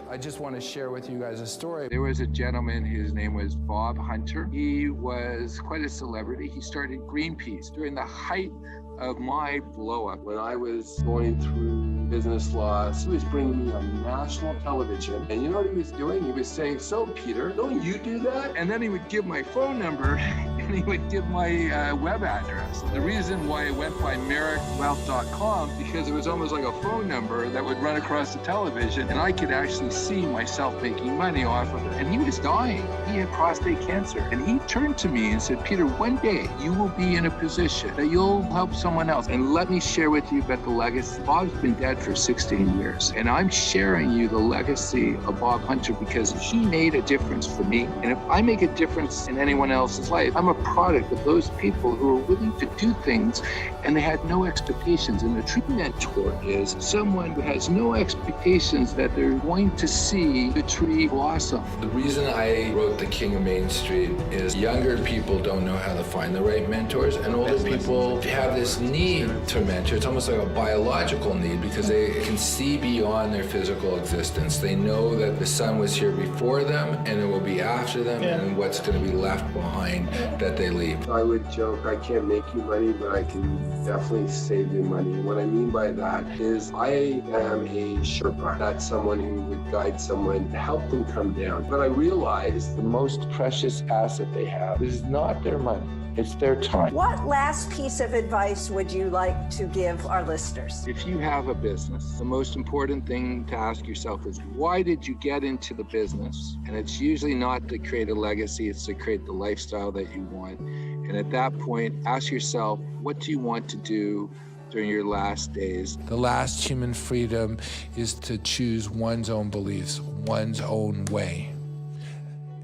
Speaker 9: I just want to share with you guys a story. There was a gentleman, his name was Bob Hunter. He was quite a celebrity. He started Greenpeace during the height of my blow up. When I was going through business loss, he was bringing me on national television. And you know what he was doing? He was saying, so Peter, don't you do that? And then he would give my phone number and he would give my web address. And the reason why it went by merrickwealth.com, because it was almost like a phone number that would run across the television and I could actually see myself making money off of it. And he was dying. He had prostate cancer. And he turned to me and said, Peter, one day you will be in a position that you'll help someone else. And let me share with you about the legacy. Bob's been dead for 16 years. And I'm sharing you the legacy of Bob Hunter because he made a difference for me. And if I make a difference in anyone else's life, I'm a product of those people who are willing to do things and they had no expectations. And a true mentor is someone who has no expectations that they're going to see the tree blossom.
Speaker 3: The reason I wrote The King of Main Street is younger people don't know how to find the right mentors, and older people have this need to mentor. It's almost like a biological need because they can see beyond their physical existence. They know that the sun was here before them and it will be after them, and what's going to be left behind that they leave.
Speaker 9: I would joke, I can't make you money, but I can definitely save you money. What I mean by that is I am a Sherpa. That's someone who would guide someone to help them come down. But I realize the most precious asset they have is not their money. It's their time.
Speaker 7: What last piece of advice would you like to give our listeners?
Speaker 9: If you have a business, the most important thing to ask yourself is, why did you get into the business? And it's usually not to create a legacy, it's to create the lifestyle that you want. And at that point, ask yourself, what do you want to do during your last days?
Speaker 3: The last human freedom is to choose one's own beliefs, one's own way.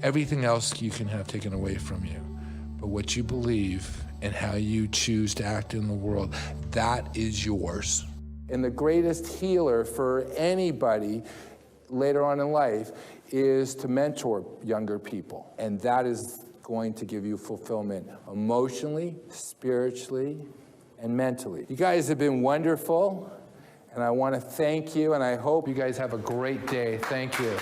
Speaker 3: Everything else you can have taken away from you. But what you believe and how you choose to act in the world, that is yours.
Speaker 9: And the greatest healer for anybody later on in life is to mentor younger people. And that is going to give you fulfillment emotionally, spiritually, and mentally. You guys have been wonderful. And I want to thank you, and I hope you guys have a great day. Thank you.